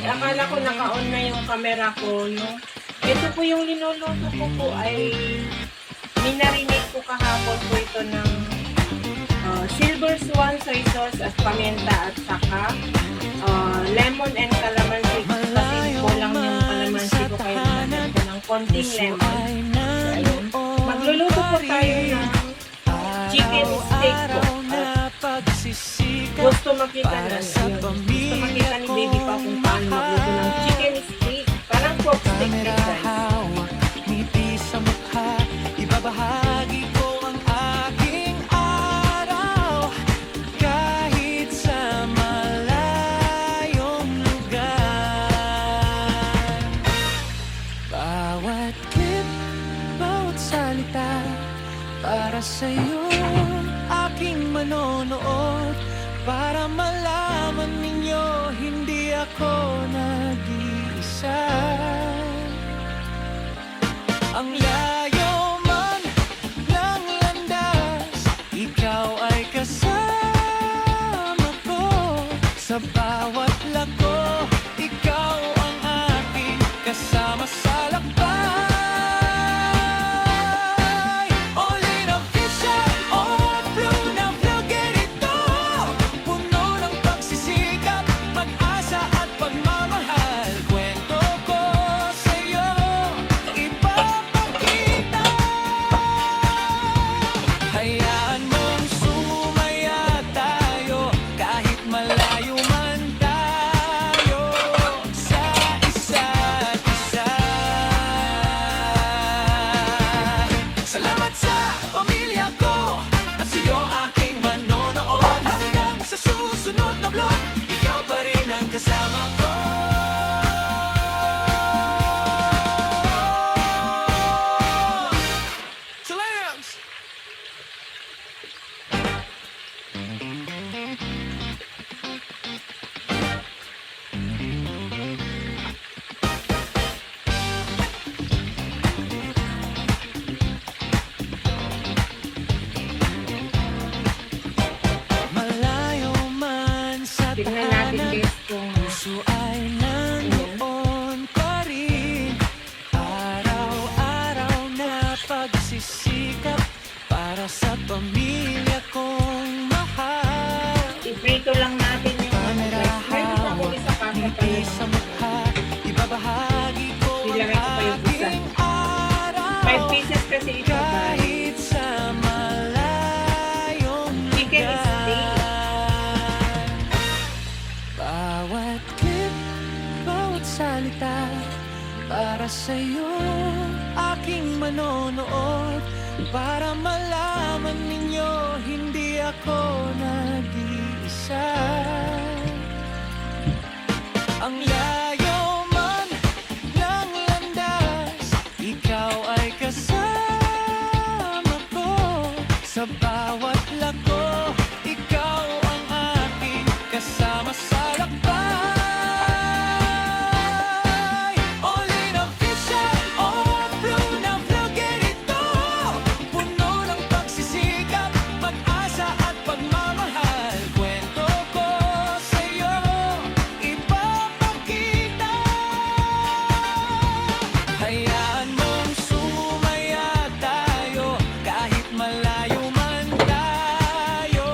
akala ko naka-on na yung camera ko, no? Ito po yung linuluto ko po ay minarinate ko kahapon po ito ng silver swan soy sauce at paminta at saka lemon and calamansi. Kasi kulang yung calamansi ko kaya naman ko ng konting lemon. So, ayun. Magluluto po tayo ng chicken steak po. Gusto makita na gusto makita ni baby pa kung paano magluto ng chicken steak. Parang pork steak din, guys. Ibabahagi ko ang aking araw kahit sa malayong lugar. Bawat clip, bawat salita para sa'yo aking manonood, para malaman ninyo hindi ako nag-iisa. Ang layo man ng landas, ikaw ay kasama ko. Sa bawat lako, ikaw ang aking kasama sa lakbay. Only the vision of blue na vlogger ito, puno ng pagsisikap, pag-asa at pagmamahal. Kwento ko sa'yo, ipapakita. Hayaan mong sumaya tayo kahit malayo man tayo sa isa't isa. Salamat sa pamilya ko at sa'yo aking manonood. Hanggang sa susunod na vlog, ikaw pa rin ang kasama ko. Salams! Malayo man sa Tignan natin, tahanan, guys, kung puso ay nandoon pa rin. Araw-araw na pagsisikap para sa pamilya kong mahal. iprito lang natin yung ano, guys. Meron pa ako isa pa Ngiti sa mukha, ibabahagi ko Ilagay ko pa yung isa. aking araw 5 pieces kasi ito, guys. kahit sa malayong Chicken steak. bawat clip, bawat salita para sa'yo aking manonood, para malaman ninyo hindi ako nag-iisa. Ang layo man ng landas, ikaw ay kasama ko. Sa bawat lako, ikaw ang aking kasama sa lakbay. Only the vision of blue na vlogger ito, puno ng pagsisikap, pag-asa at pagmamahal. Kwento ko sa'yo, ipapakita. Hayaan mong sumaya tayo kahit malayo man tayo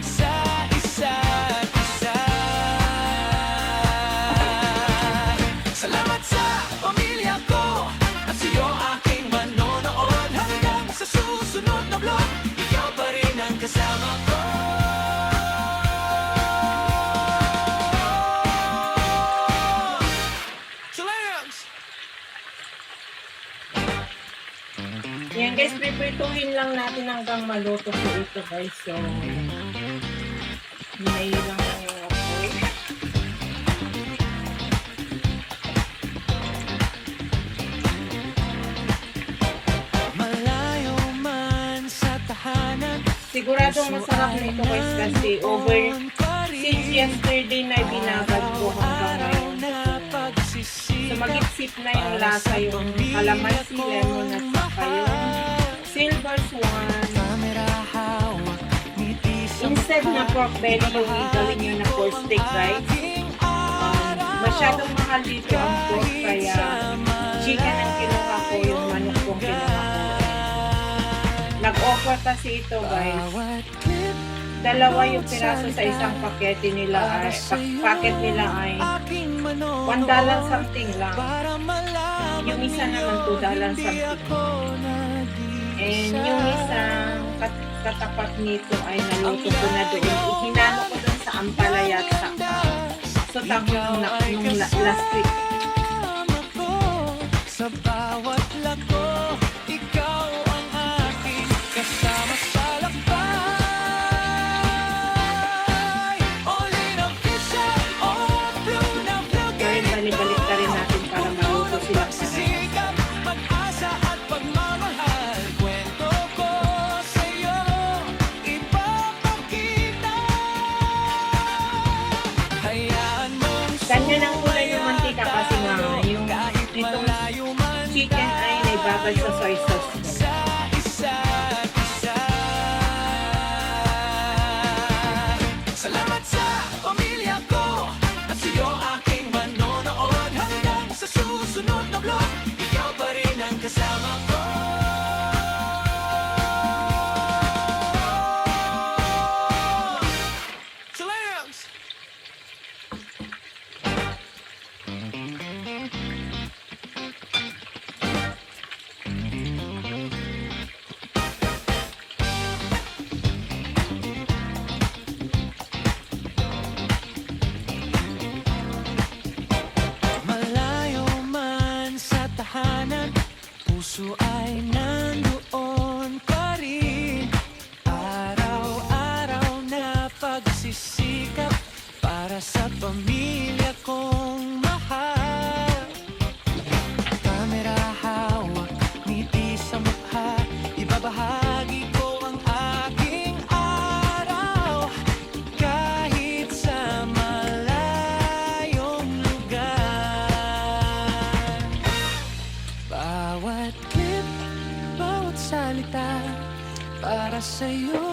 sa isa't isa. Salamat sa pamilya ko at sa'yo aking manonood. Hanggang sa susunod na vlog, ikaw pa rin ang kasama ko. Salams! Yan, guys, piprituhin lang natin hanggang maluto po ito, guys. So, hinay lang yung apoy. Malayo man sa tahanan, Siguradong masarap na ito, guys, kasi since yesterday na binabad ko hanggang ngayon. So, mag-isip na yung lasa, yung calamansi, lemon, at saka yung silver swan. Instead na pork belly yung gawin nyo na pork steak, guys. masyadong mahal dito ang pork, kaya chicken ang kinuha ko, yung manok kong kinuha ko. Nag-offer kasi ito guys. Dalawa yung piraso sa isang pakete nila ay, packet nila ay $1 something lang. Yung isa naman $2 something. And yung isang katapat nito ay naluto ko na doon. Hinalo ko doon sa Ampalaya at sa Sotang nung last week. Sa bawat lako, ikaw ang aking kasama sa lakbay. All-in official, all blue na blue. Kaya balik-balik na rin natin para maluto sila sa Pagsisikap, pag-asa at pagmamahal. Kwento ko sa'yo, ipapakita. Hayaan mong Ganyan ang kulay ng mantika kasi nga yung itong chicken ay naibabad sa soy sauce. sa isa't isa. Salamat sa pamilya ko at sa'yo aking manonood. Hanggang sa susunod na vlog, ikaw pa rin ang kasama ko. Salams! Malayo man sa tahanan, puso ay nandoon pa rin. Araw-araw na pagsisikap para sa pamilya kong mahal. Kamera hawak, ngiti sa mukha, ibabahagi ko ang aking araw. Kahit sa malayong lugar. Bawat clip, bawat salita, para sa'yo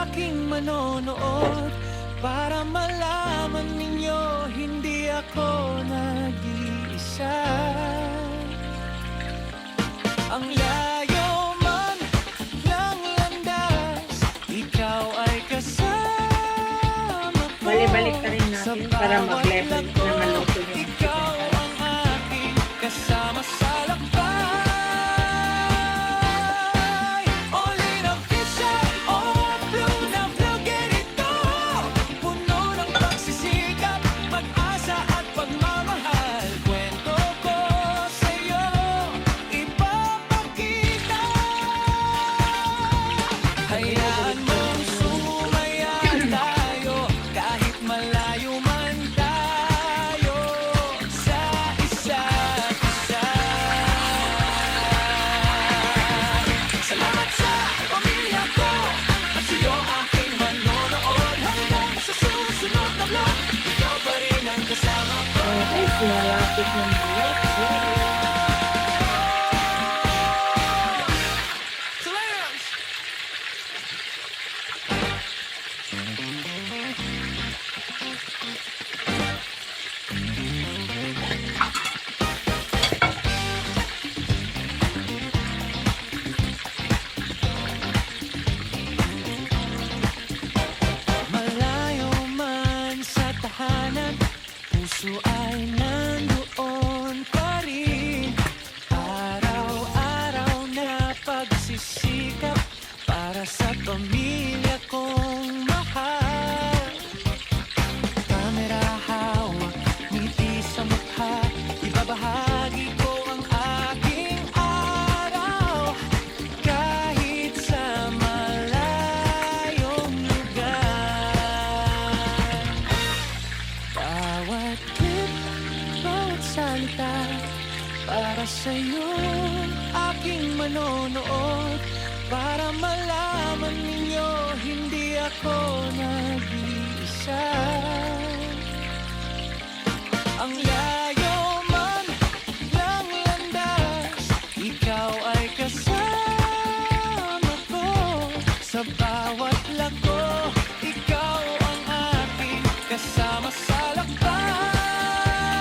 aking manonood. Para malaman ninyo, hindi ako nag-iisa. Ang layo man ng landas, ikaw ay kasama ko. Balik-balik ka rin natin para mag-level na maluto yung Ikaw chicken. ang aking kasama sa lakbay. All-in official, all blue na blue, ganito. Puno ng pagsisikap, pag-asa at pagmamahal. Kwento ko sa'yo, ipapakita. Hayaan mong sumaya tayo, kahit malayo man tayo sa isa't isa. Salamat sa pamilya ko at sa'yo aking manonood. Hanggang sa susunod na vlog, ikaw pa rin ang kasama ko. Guys, malapit na maluto. Salams! Malayo man sa tahanan, puso ay nandoon pa rin. Araw-araw na pagsisikap para sa pamilya kong mahal. Kamera hawak, ngiti sa mukha, ibabahagi ko ang aking araw. Kahit sa malayong lugar. Bawat clip, bawat salita, para sa'yo aking manonood. Para malaman ninyo, hindi ako nag-iisa. Ang layo man ng landas, ikaw ay kasama ko. Sa bawat lako, ikaw ang aking kasama sa lakbay.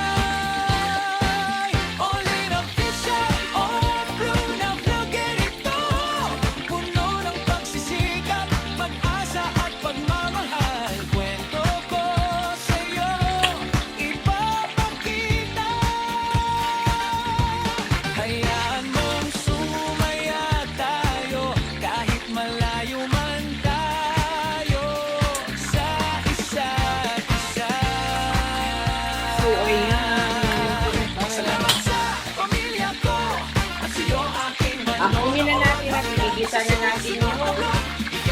Igisa na natin yung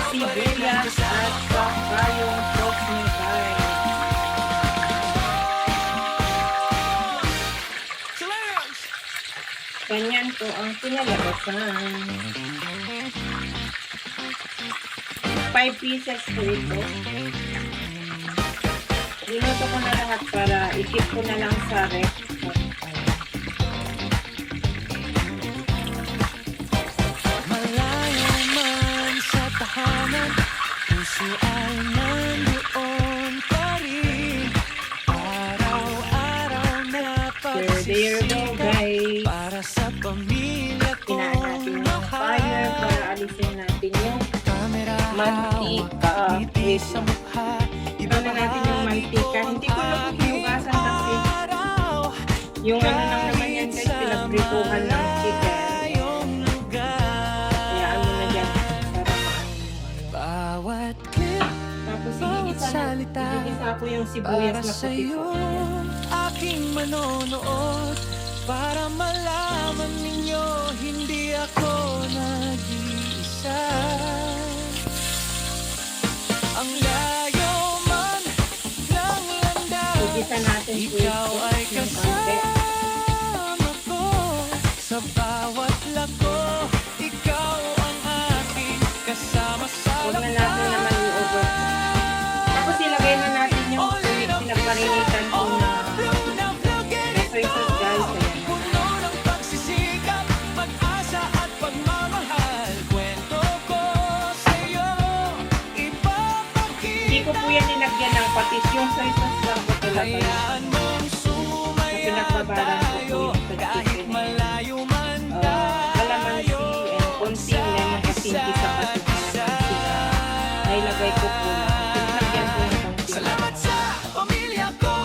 sibuyas at saka yung pork niya, guys. Ganyan po ang pinalabasan. 5 pieces po ito. Linuto ko na lahat para i-keep ko na lang sa ref. Malayo man sa tahanan, puso ay nandoon pa rin. Araw-araw na So, there you go, guys. para sa pamilya Kinaan natin yung fire para alisin natin yung mantika. Wait sa lang. mukha. Iba na natin yung mantika. Hindi ko na po hinugasan kasi yung ano lang naman yan, guys, pinagprituhan ng chicken. Kaya ano na dyan, para paano yung ano. Bawat clip, Tapos bawat salita, igigisa ko yung sibuyas para na puti sa'yo po. aking manonood, para malaman ninyo hindi ako nag-iisa. Ang layo man ng landas, Igisa natin po ikaw ay ito ng konti. kasama ko. Sa bawat lako, ikaw ang aking kasama sa Huwag na natin naman i-over. Tapos ilagay na natin yung pinagmarinitan ko na soy sauce, guys. Ayan. puno ng pagsisikap, pag-asa at pagmamahal. Kwento ko sa'yo, ipapakita. Hindi ko po yan nilagyan ng patis. Yung soy sauce lang po talaga. Hayaan mong sumaya Pinagbabaran ko po tayo, yung sa kahit chicken. malayo man Kalamansi and konting lemon kasinti sa kasing kalamansi. Nailagay ko po na. Pinilagyan ko yung konting. Salamat sa pamilya ko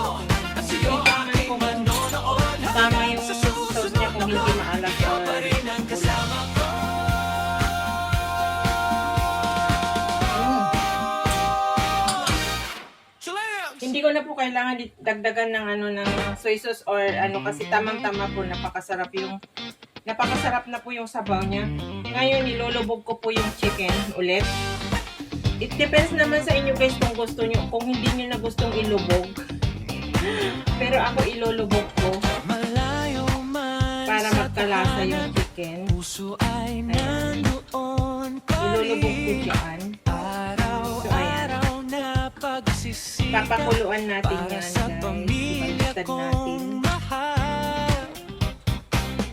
at sa'yo aking manonood. Tama yung sauce niya kung hindi maalat Ikaw pa or rin ang kasama ko. Challenge! Hindi ko na po kailangan dagdagan ng ano ng soy sauce or ano kasi tamang-tama po, napakasarap na po yung sabaw niya. Ngayon nilulubog ko po yung chicken ulit. It depends naman sa inyo, guys, kung gusto nyo. Kung hindi nyo na gustong ilubog. Pero ako ilulubog ko Malayo man para sa magkalasa yung tahanan, chicken. puso ay nandoon pa Ilulubog ko rin. dyan. Araw-araw na pagsisikap, Papakuluan natin para yan, sa guys. pamilya Ibaliktad natin. kong mahal.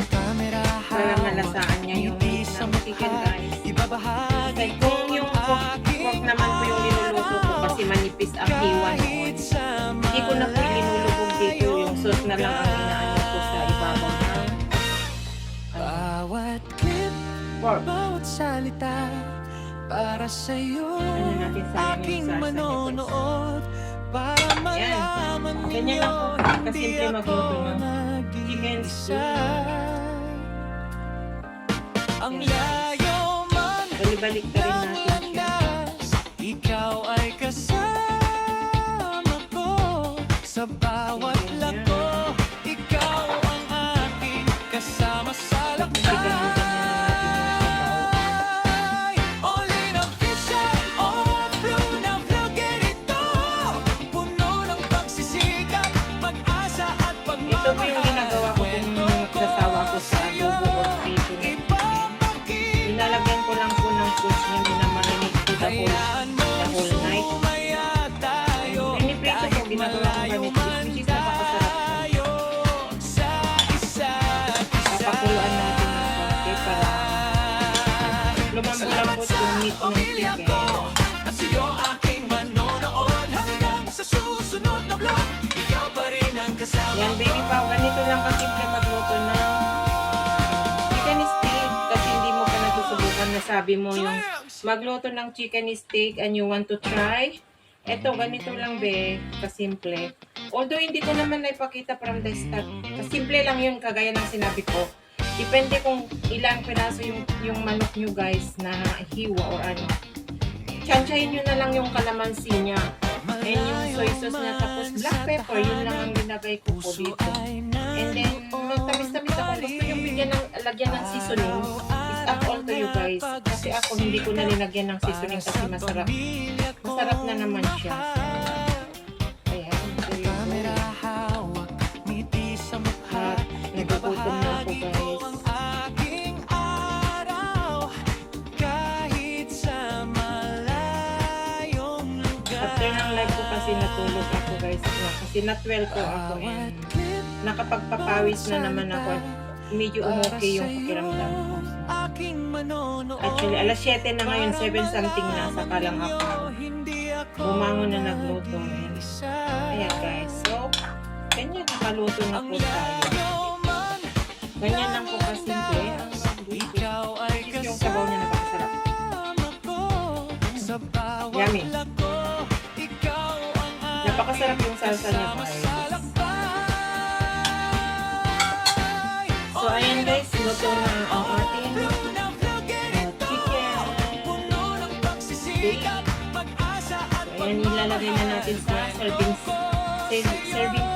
Kamera Para hawak, malasaan niya yung ngiti meat sa ng chicken, mukha, guys. ibabahagi Okay, kung yung pork naman po yung niluluto ko kasi manipis ang hiwa noon. Hindi ko na po linulubog dito. Yung sauce na lang ang inaano ko sa ibabaw ng bawat clip, pork. bawat salita, para sa'yo Ano natin, sayang yung aking salsa niya, guys. manonood, para malaman Ganyan ninyo lang po, hindi kasimple ako magluto ng chicken nag-iisa. Ang Yes. layo man Balibalik ka rin ng natin siya. landas, ikaw ay kasama ko. Sa bawat Ganyan. lako, ikaw ang aking kasama sa Tapos ganyan-ganyan na natin yung sabaw. all in a vision, all blue na vlogger ito. Puno ng pagsisikap, pag-asa at Ito po yung ginagawa ko kung nagsasawa ko sa adobo or prito ng chicken. Nilalagyan ko lang po ng sauce niya, minamarinate ko the whole night. Piniprito ko, ginagawa ko ganito. Which is napakasarap po. Papakuluan natin ng konti para lumambot yung meat ng chicken. At sa'yo aking manonood hanggang sa susunod na vlog. Ikaw pa rin ang kasama. Yan, baby Pao, ganito lang kasimple magluto ng chicken steak kasi hindi mo pa natusubukan na sabi mo yung magluto ng chicken steak and you want to try. Eto, ganito lang be, kasimple. Although hindi ko naman naipakita from the start. Kasimple lang yun, kagaya ng sinabi ko. Depende kung ilang piraso yung manok nyo, guys, na hiwa or ano. Tsansyahin nyo na lang yung kalamansi niya. And yung soy sauce niya, tapos black pepper, yun lang ang ginagay ko po dito. And then, magtamis-tamis ako. Gusto yung lagyan ng seasoning. It's up all to you guys. Kasi ako hindi ko na linagyan ng seasoning kasi masarap. Masarap na naman siya. So, ayan. So, yun. At nagugutom na ako guys. After ng live ko kasi natulog ako guys. Kasi na-12 ko ako and nakapagpapawis na naman ako. Medyo umokay yung pakiramdam ko. Actually, alas 7 na ngayon, 7 something na. Saka lang ako bumangon na nagluto. Ayan guys. So, ganyan nakaluto na po tayo. Ganyan lang po kasimple. Yung sabaw niya napakasarap. Yummy. Napakasarap yung salsa niya guys. So, ayan guys, luto na ang ating chicken steak. So, ayan, ilalagay na natin sa serving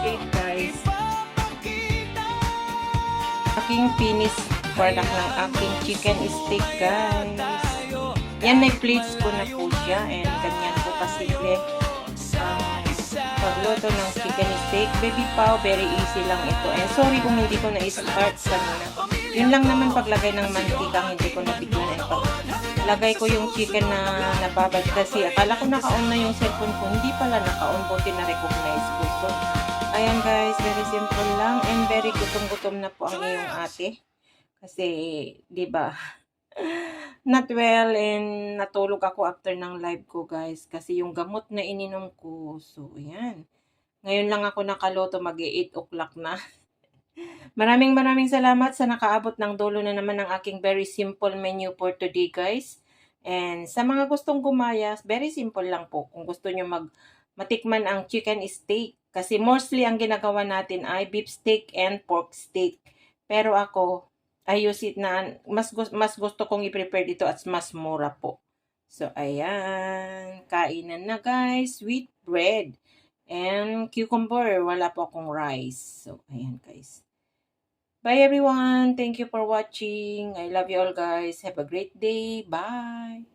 plate guys. Aking finished product ng aking chicken steak guys. Yan, may plates ko na po siya and ganyan po kasimple pagluto ng chicken steak. Baby Pao, very easy lang ito. And sorry kung hindi ko na-start kanina. Yun lang naman paglagay ng mantika, hindi ko nabigyan. And paglagay ko yung chicken na nababad kasi akala ko naka-on na yung cellphone ko. Hindi pala naka-on, buti na-recognize ko. So, ayan guys, very simple lang and very gutom-gutom na po ang iyong ate. Kasi, di ba? Not well and natulog ako after ng live ko guys kasi yung gamot na ininom ko. So, ayan. Ngayon lang ako nakaloto, mag-8 o'clock na. Maraming salamat sa nakaabot ng dulo na naman ng aking very simple menu for today guys. And sa mga gustong gumaya, very simple lang po. Kung gusto nyo matikman ang chicken steak. Kasi mostly ang ginagawa natin ay beef steak and pork steak. Pero ako, ayusin na, mas gusto kong i-prepare dito at mas mura po. So, ayan. Kainan na guys with bread. And cucumber. Wala po akong rice. So, ayan guys. Bye everyone. Thank you for watching. I love you all guys. Have a great day. Bye.